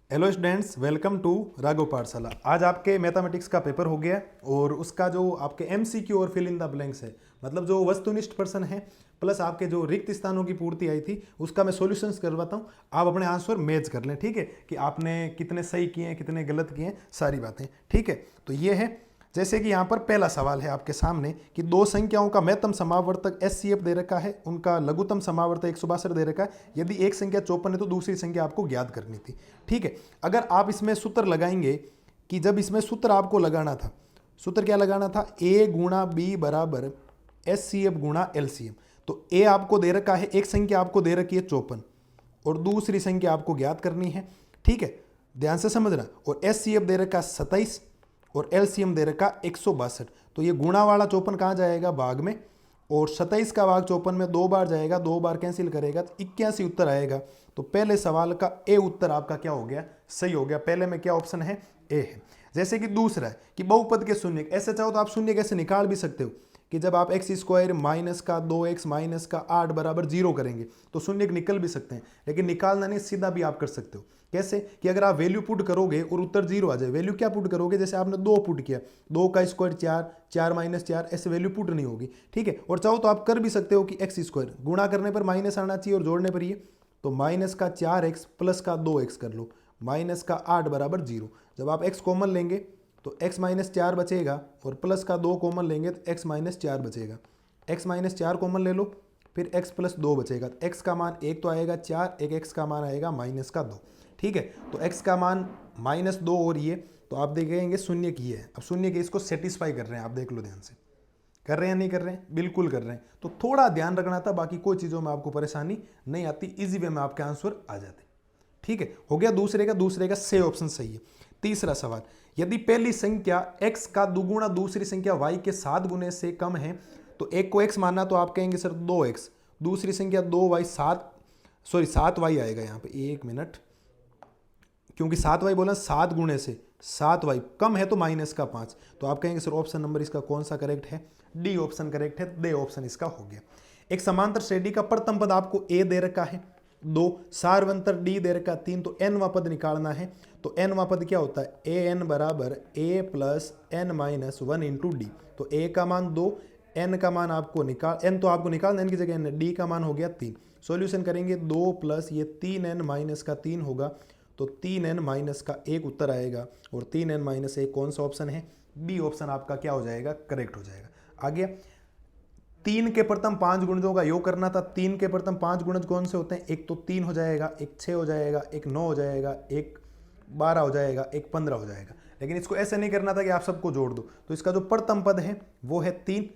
Hello students, welcome to Raghav Pathshala. आज आपके mathematics का पेपर हो गया और उसका जो आपके एमसीक्यू और फिल इन द ब्लैंक्स है, मतलब जो वस्तुनिष्ठ प्रश्न है प्लस आपके जो रिक्त स्थानों की पूर्ति आई थी उसका मैं सॉल्यूशंस करवाता हूँ। आप अपने आंसर मैच कर लें, ठीक है, कि आपने कितने सही किए हैं कितने गलत किए हैं, सारी बातें, ठीक है। तो ये है, जैसे कि यहाँ पर पहला सवाल है आपके सामने कि दो संख्याओं का महत्तम समावर्तक एचसीएफ दे रखा है, उनका लघुत्तम समावर्तक 162 दे रखा है। यदि एक संख्या 54 है तो दूसरी संख्या आपको ज्ञात करनी थी, ठीक है। अगर आप इसमें सूत्र लगाएंगे कि जब इसमें सूत्र आपको लगाना था, सूत्र क्या लगाना था, ए गुणा बी बराबर एचसीएफ गुणा एलसीएम। तो ए आपको दे रखा है, एक संख्या आपको दे रखी है 54 और दूसरी संख्या आपको ज्ञात करनी है, ठीक है, ध्यान से समझना। और एचसीएफ दे रखा 27 और एलसीएम दे रखा 162। तो ये गुणा वाला 54 कहाँ जाएगा, भाग में, और 27 का भाग 54 में 2 बार जाएगा, 2 बार कैंसिल करेगा तो 81 उत्तर आएगा। तो पहले सवाल का ए उत्तर आपका क्या हो गया, सही हो गया। पहले में क्या ऑप्शन है, ए है। जैसे कि दूसरा है कि बहुपद के शून्य, ऐसे चाहो तो आप शून्य कैसे निकाल भी सकते हो कि जब आप एक्स स्क्वायर माइनस का 2x माइनस का 8 बराबर 0 करेंगे तो शून्य निकल भी सकते हैं, लेकिन निकालना नहीं, सीधा भी आप कर सकते हो। कैसे कि अगर आप वैल्यू पुट करोगे और उत्तर 0 आ जाए, वैल्यू क्या पुट करोगे, जैसे आपने 2 पुट किया, 2 का स्क्वायर 4, 4 माइनस 4, ऐसे वैल्यू पुट नहीं होगी, ठीक है। और चाहो तो आप कर भी सकते हो कि एक्स स्क्वायर गुणा करने पर माइनस आना चाहिए और जोड़ने पर ये, तो माइनस का 4x प्लस का 2x कर लो, माइनस का 8 बराबर 0। जब आप x कॉमन लेंगे तो x माइनस 4 बचेगा और प्लस का 2 कॉमन लेंगे तो x माइनस 4 बचेगा। x माइनस 4 कॉमन ले लो, फिर x प्लस 2 बचेगा। तो x का मान 1 तो आएगा 4, एक x का मान आएगा माइनस का 2, ठीक है। तो x का मान माइनस 2 और ये, तो आप देखेंगे शून्य की है। अब शून्य के इसको सेटिस्फाई कर रहे हैं, आप देख लो ध्यान से, कर रहे हैं नहीं कर रहे हैं, बिल्कुल कर रहे हैं। तो थोड़ा ध्यान रखना था, बाकी कोई चीज़ों में आपको परेशानी नहीं आती, इजी वे में आपके आंसर आ जाते, ठीक है। हो गया दूसरे का से ऑप्शन सही है। तीसरा सवाल, यदि पहली संख्या x का दुगुना दूसरी संख्या y के 7 गुने से कम है, तो एक को x मानना, तो आप कहेंगे सर 2x, दूसरी संख्या 2y 7y आएगा यहाँ पे, एक मिनट, क्योंकि 7y बोला 7 गुणे से, 7y कम है तो माइनस का 5। तो आप कहेंगे सर ऑप्शन नंबर इसका कौन सा करेक्ट है, डी ऑप्शन करेक्ट है, दे ऑप्शन इसका हो गया। एक समांतर श्रेणी का प्रथम पद आपको a दे रखा है 2, सार्वंतर d दे रखा 3, तो n वा पद निकालना है। तो n वा पद क्या होता है, ए एन बराबर a plus N minus 1 into D. तो a का मान 2, n का मान आपको n तो आपको निकालना, n की जगह n, d का मान हो गया 3। सॉल्यूशन करेंगे 2 प्लस ये 3n माइनस का 3 होगा, तो 3n माइनस का 1 उत्तर आएगा। और 3n माइनस 1 कौन सा ऑप्शन है, बी ऑप्शन आपका क्या हो जाएगा, करेक्ट हो जाएगा। आ गया, 3 के प्रथम 5 गुणजों का योग करना था। 3 के प्रथम 5 गुणज कौन से होते हैं, एक तो 3 हो जाएगा, एक 6 हो जाएगा, एक 9 हो जाएगा, एक 12 हो जाएगा, एक 15 हो जाएगा। लेकिन इसको ऐसे नहीं करना था कि आप सबको जोड़ दो। तो इसका जो प्रथम पद है वो है 3,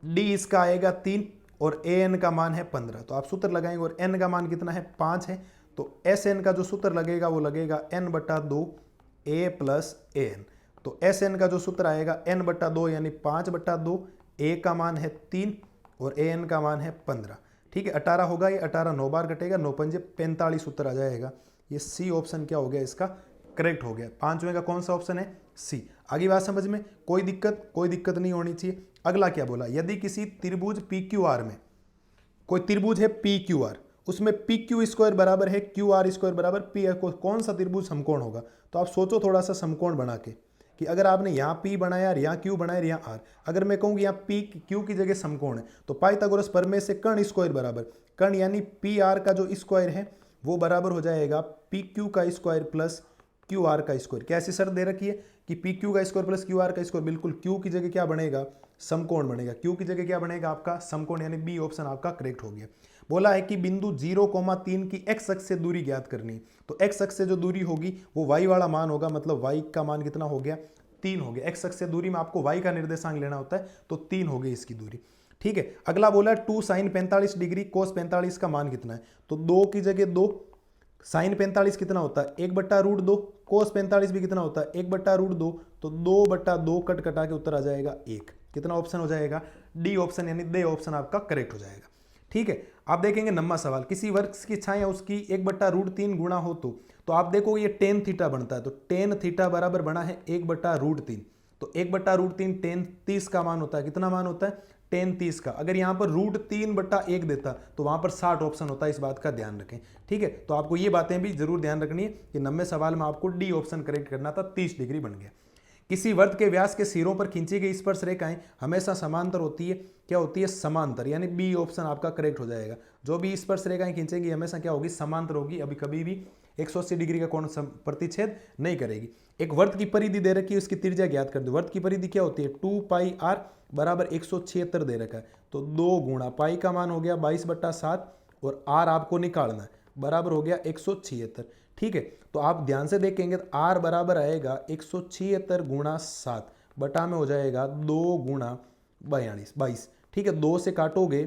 डी इसका आएगा 3 और ए एन का मान है 15। तो आप सूत्र लगाएंगे और एन का मान कितना है, 5 है। तो एस एन का जो सूत्र लगेगा वो लगेगा n बटा 2 ए प्लस ए एन। तो एस एन का जो सूत्र आएगा n बटा 2 यानी 5 बटा 2, ए का मान है 3 और ए एन का मान है 15, ठीक है। 18 होगा, ये 18 9 बार कटेगा, 9 पंजे 45 उत्तर आ जाएगा। ये सी ऑप्शन क्या हो गया, इसका करेक्ट हो गया। पांचवें का कौन सा ऑप्शन है, सी। आगे बात समझ में, कोई दिक्कत नहीं होनी चाहिए। अगला क्या बोला, यदि किसी त्रिभुज पी क्यू आर में, कोई त्रिभुज है पी क्यू आर, उसमें पी क्यू स्क्वायर बराबर है क्यू आर स्क्वायर बराबर पी, कौन सा त्रिभुज समकोण होगा। तो आप सोचो थोड़ा सा समकोण बना के कि अगर आपने यहाँ P बनाया, यहाँ Q बनाया, यहाँ R, अगर मैं कहूँ यहाँ P Q की जगह समकोण है, तो पाइथागोरस प्रमेय से कर्ण स्क्वायर बराबर कर्ण यानी PR का जो स्क्वायर है वो बराबर हो जाएगा PQ का स्क्वायर प्लस QR का स्क्वायर। कैसी शर्त दे रखी है कि PQ का स्क्वायर प्लस QR का स्क्वायर, बिल्कुल Q की जगह क्या बनेगा, समकोण बनेगा। Q की जगह क्या बनेगा आपका, समकोण, यानी बी ऑप्शन आपका करेक्ट हो गया। बोला है कि बिंदु 0,3 की x अक्ष से दूरी ज्ञात करनी है। तो x अक्ष से जो दूरी होगी वो y वाला मान होगा, मतलब y का मान कितना हो गया, 3 हो गया। x अक्ष से दूरी में आपको y का निर्देशांक लेना होता है, तो 3 हो गई इसकी दूरी, ठीक है। अगला बोला 2 साइन 45 डिग्री कोस 45 का मान कितना है। तो 2 की जगह 2, साइन 45 कितना होता है, 1 बट्टा रूट 2, कोस 45 भी कितना होता है, 1 बट्टा रूट 2, तो 2 बट्टा 2 कट कटा के उत्तर आ जाएगा 1। कितना ऑप्शन हो जाएगा, डी ऑप्शन यानी दे ऑप्शन आपका करेक्ट हो जाएगा, ठीक है। आप देखेंगे नम्मा सवाल, किसी वृक्ष की छाया उसकी 1 बट्टा रूट 3 गुणा हो तो आप देखो ये टेन थीटा बनता है। तो टेन थीटा बराबर बना है 1 बट्टा रूट 3, तो 1 बट्टा रूट 3 टेन 30 का मान होता है, कितना मान होता है, टेन 30 का। अगर यहाँ पर √3/1 देता तो वहाँ पर 60 ऑप्शन होता है, इस बात का ध्यान रखें। ठीक है, तो आपको ये बातें भी जरूर ध्यान रखनी है कि 90 सवाल में आपको डी ऑप्शन करेक्ट करना था, 30 डिग्री बन गया। किसी वर्त के व्यास के सिरों पर खींची गई स्पर्श रेखाएं हमेशा समांतर होती है। क्या होती है? समांतर, यानी बी ऑप्शन आपका करेक्ट हो जाएगा। जो भी स्पर्श रेखाएं खींचेगी हमेशा क्या होगी? समांतर होगी। अभी कभी भी 180 डिग्री का कोण प्रतिच्छेद नहीं करेगी। एक वर्त की परिधि दे रखी है, उसकी त्रिज्या ज्ञात कर दो। वर्त की परिधि क्या होती है? 2πr बराबर 176 दे रखा है, तो 2 गुणा पाई का मान हो गया 22/7 और आर आपको निकालना है, बराबर हो गया 176। ठीक है, तो आप ध्यान से देखेंगे तो आर बराबर आएगा 176 गुणा 7 बटा में हो जाएगा 2 गुणा 22। ठीक है, 2 से काटोगे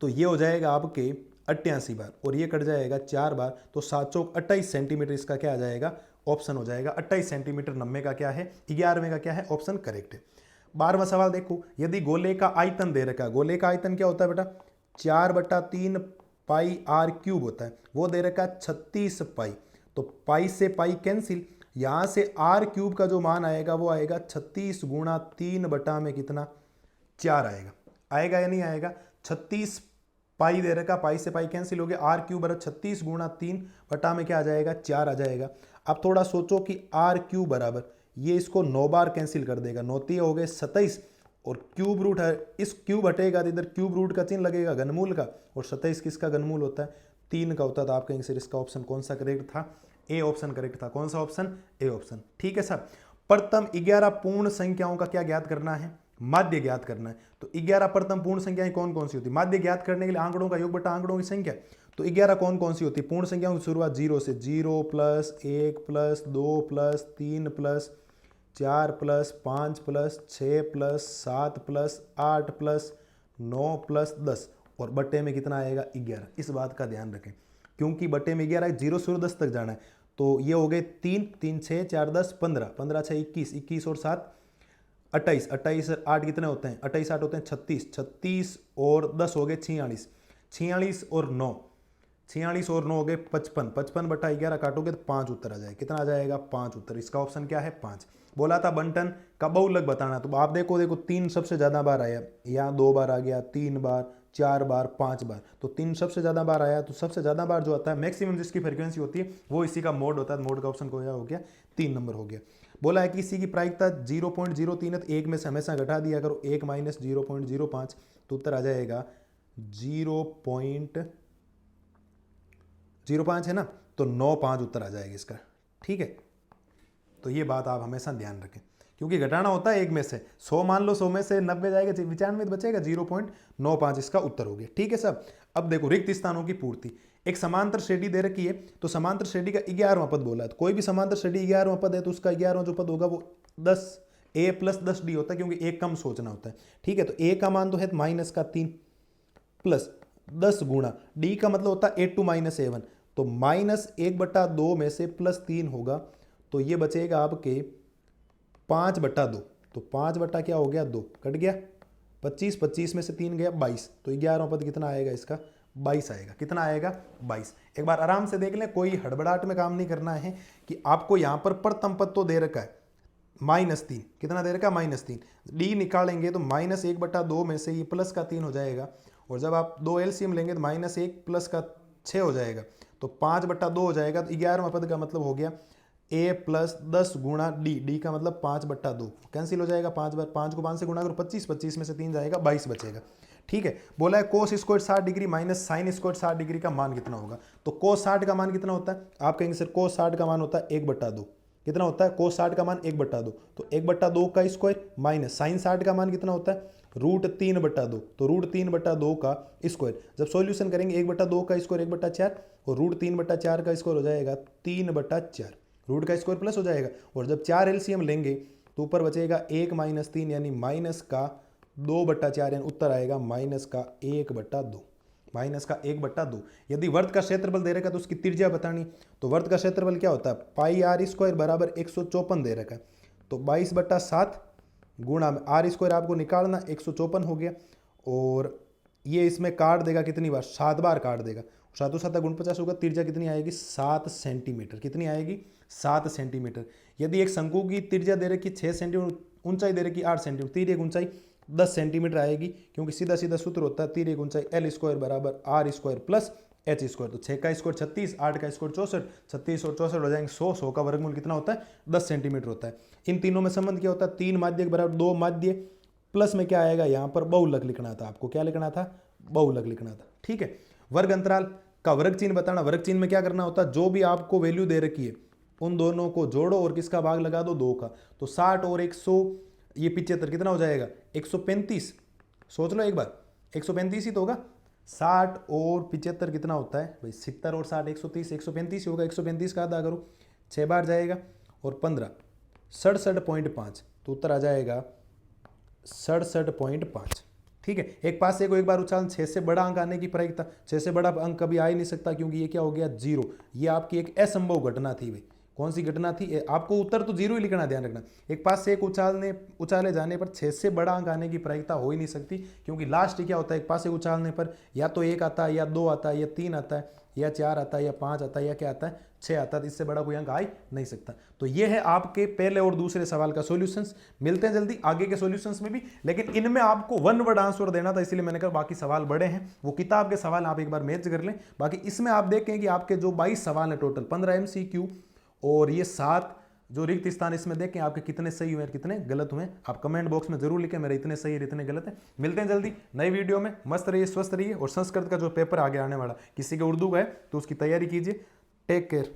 तो ये हो जाएगा आपके 88 बार और ये कट जाएगा 4 बार, तो 7 चौक 28 सेंटीमीटर इसका क्या आ जाएगा? ऑप्शन हो जाएगा 28 सेंटीमीटर। 90 का क्या है? 11वें का क्या है? ऑप्शन करेक्ट है। 12वां सवाल देखो, यदि गोले का आयतन दे रखा है, गोले का आयतन क्या होता है बेटा? 4/3 पाई आर क्यूब होता है, वो दे रखा है 36 पाई, तो पाई से पाई कैंसिल, यहां से आर क्यूब का जो मान आएगा वो आएगा 36 गुणा 3 बटा में कितना? 4 आएगा। आएगा या नहीं आएगा? 36 पाई दे रखा, पाई से पाई कैंसिल हो गया, आर क्यूब बराबर 36 गुणा 3 बटा में क्या आ जाएगा? 4 आ जाएगा। अब थोड़ा सोचो कि आर क्यूब बराबर, ये इसको 9 बार कैंसिल कर देगा, 9 3 हो गए 27 और क्यूब रूट है, इस क्यूब हटेगा तो इधर क्यूब रूट का चिन्ह लगेगा घनमूल का, और 27 किसका घनमूल होता है? 3 का होता है। तो आप कहेंगे सर इसका ऑप्शन कौन सा करेक्ट था? ए ऑप्शन करेक्ट था। कौन सा ऑप्शन? A option. ठीक है सर। प्रथम 11 पूर्ण संख्याओं का क्या ज्ञात करना है? माध्य ज्ञात करना है। तो 11 प्रथम पूर्ण संख्याएं कौन कौन सी होती है? माध्य ज्ञात करने के लिए आंकड़ों का योग बटा आंकड़ों की संख्या। तो 11 कौन कौन सी होती है? पूर्ण संख्याओं की शुरुआत 0 से, 0 plus 1 plus 2 plus 3 plus 4 plus 5 plus 6 plus 7 plus 8 plus 9 plus 10 और बट्टे में कितना आएगा? 11। इस बात का ध्यान रखें क्योंकि बट्टे में 11 है, 0 से 10 तक जाना है। तो ये हो गए 3 3 6 4 10 15, 15 6 21, 21 और 7 28, 28 8 कितने होते हैं? 28 8 होते हैं 36, 36 और 10 हो गए 46, 46 और 9, 46 और 9 हो गए 55, 55 बटा 11 काटोगे तो 5 उत्तर आ जाएगा। कितना आ जाएगा? 5 उत्तर। इसका ऑप्शन क्या है? 5। बोला था बंटन का बहुलक बताना, तो आप देखो 3 सबसे ज्यादा बार आया, यहाँ 2 बार आ गया, 3 बार, 4 बार, 5 बार, तो 3 सबसे ज्यादा बार आया। तो सबसे ज्यादा बार जो आता है मैक्सिमम जिसकी फ्रीक्वेंसी होती है वो इसी का मोड होता है। मोड का ऑप्शन हो गया 3 नंबर हो गया। बोला है कि इसी की प्रायिकता 0.03 है, तो 1 में से हमेशा घटा दिया करो, 1 माइनस 0.05, तो उत्तर आ जाएगा 0.05 है ना, तो 9.5 उत्तर आ जाएगा इसका। ठीक है, तो ये बात आप हमेशा ध्यान रखें क्योंकि घटाना होता है 1 में से, 100 मान लो, 100 में से 90 जाएगा, 95 बचेगा, 0.95 इसका उत्तर हो गया। ठीक है साहब। अब देखो रिक्त स्थानों की पूर्ति। एक समांतर श्रेणी दे रखी है, तो समांतर श्रेणी का 11वां पद बोला है, तो कोई भी समांतर श्रेणी 11वां पद है तो उसका 11वां जो पद होगा वो 10a प्लस 10d होता है, क्योंकि एक कम सोचना होता है। ठीक है, तो a का मान तो है माइनस का 3 प्लस 10 गुणा d का मतलब होता है 8 to -a1, तो -1/2 में से +3 होगा, तो ये बचेगा आपके 5/2, तो 5 बटा क्या हो गया 2, कट गया 25, 25 में से 3 गया 22, तो 11वां पद कितना आएगा इसका? 22 आएगा। कितना आएगा? 22। एक बार आराम से देख लें, कोई हड़बड़ाहट में काम नहीं करना है कि आपको यहाँ पर प्रथम पद तो दे रखा है -3, कितना दे रखा है? -3, डी निकालेंगे तो -1/2 में से ये प्लस का 3 हो जाएगा, और जब आप 2 एलसीएम लेंगे तो -1 प्लस का 6 हो जाएगा, तो 5/2 हो जाएगा। तो 11वां पद का मतलब हो गया a प्लस 10 गुणा डी का मतलब 5/2, कैंसिल हो जाएगा 5 बार, 5 को 5 से गुणा करो 25, 25 में से 3 जाएगा 22 बचेगा। ठीक है, बोला है cos square 60 degree minus sine square 60 degree का मान कितना होगा? तो कोस 60 का मान कितना होता है? आप कहेंगे सर कोस 60 का मान होता है 1/2। कितना होता है? कोस 60 का मान 1/2, तो 1/2 का स्क्वायर माइनस साइन 60 का मान कितना होता है? √3/2, तो √3/2 का स्क्वायर। जब सॉल्यूशन करेंगे 1/2 का स्क्वायर 1/4 और √3/4 का स्क्वायर हो जाएगा 3/4, रूट का स्क्वायर प्लस हो जाएगा, और जब 4 एलसीएम लेंगे तो ऊपर बचेगा 1 - 3 यानी माइनस का 2/4, यानी उत्तर आएगा माइनस का 1/2, माइनस का 1/2। यदि वर्त का क्षेत्रफल दे रखा है तो उसकी त्रिज्या बतानी, तो वर्त का क्षेत्रफल क्या होता है? पाई आर स्क्वायर बराबर 154 दे रखा है, तो 22/7 गुणा में आर स्क्वायर आपको निकालना, 154 हो गया, और ये इसमें काट देगा कितनी बार? 7 बार काट देगा, 7 7 49 होगा, त्रिज्या कितनी आएगी? 7 सेंटीमीटर। कितनी आएगी? 7 सेंटीमीटर। यदि एक शंकु की त्रिज्या दे रखी 6 सेंटीमीटर, ऊंचाई दे रखी 8 सेंटीमीटर, तीर एक ऊंचाई 10 सेंटीमीटर आएगी, क्योंकि सीधा सीधा सूत्र होता है तिर्यक ऊंचाई L स्क्वायर बराबर R square plus H square. तो 6 का स्क्वायर 36, 8 का स्क्वायर 64, 36 और 64 हो जाएंगे 100, 100 का वर्गमूल कितना होता है 10 सेंटीमीटर होता है। इन तीनों में संबंध क्या होता है, 3 माध्यक बराबर 2 माध्य, प्लस में क्या आएगा यहाँ पर बहुलक लिखना था आपको, क्या लिखना था, बहुलक लिखना था। ठीक है, वर्ग अंतराल का वर्ग चिन्ह बताना। वर्ग चिन्ह में क्या करना होता है, जो भी आपको वैल्यू दे रखी है उन दोनों को जोड़ो और किसका भाग लगा दो, 2 का। तो 60 और 100 ये 75 कितना हो जाएगा 135। सोच लो एक बार, 135 ही तो होगा। 60 और 75 कितना होता है भाई, 70 और 60 130, 135 ही होगा। 135 का आधा करो, 6 बार जाएगा और 15 67.5, तो उत्तर आ जाएगा 67.5। ठीक है, एक पास से को एक बार उछाल, 6 से बड़ा अंक आने की प्रायिकता, 6 से बड़ा अंक कभी आ ही नहीं सकता, क्योंकि ये क्या हो गया 0। ये आपकी एक असंभव घटना थी भाई। कौन सी घटना थी, आपको उत्तर तो 0 ही लिखना, ध्यान रखना। एक पास से एक उछाले जाने पर 6 से बड़ा अंक आने की प्रायिकता हो ही नहीं सकती, क्योंकि लास्ट क्या होता है, एक पास से उछालने पर या तो 1 आता है या 2 आता है या 3 आता है या 4 आता है या 5 आता है या क्या आता है 6 आता है। तो इससे बड़ा कोई अंक आ ही नहीं सकता। तो ये है आपके पहले और दूसरे सवाल का सॉल्यूशंस। मिलते हैं जल्दी आगे के सॉल्यूशंस में भी, लेकिन इनमें आपको वन वर्ड आंसर देना था, इसलिए मैंने कहा बाकी सवाल बड़े हैं, वो किताब के सवाल आप एक बार मैच कर लें। बाकी इसमें आप देखें कि आपके जो 22 सवाल है टोटल, 15 MCQ और ये 7 जो रिक्त स्थान, इसमें देखें आपके कितने सही हुए कितने गलत हुए। आप कमेंट बॉक्स में जरूर लिखें मेरे इतने सही और इतने गलत हैं। मिलते हैं जल्दी नई वीडियो में। मस्त रहिए, स्वस्थ रहिए, और संस्कृत का जो पेपर आगे आने वाला किसी के उर्दू का है तो उसकी तैयारी कीजिए। Take care.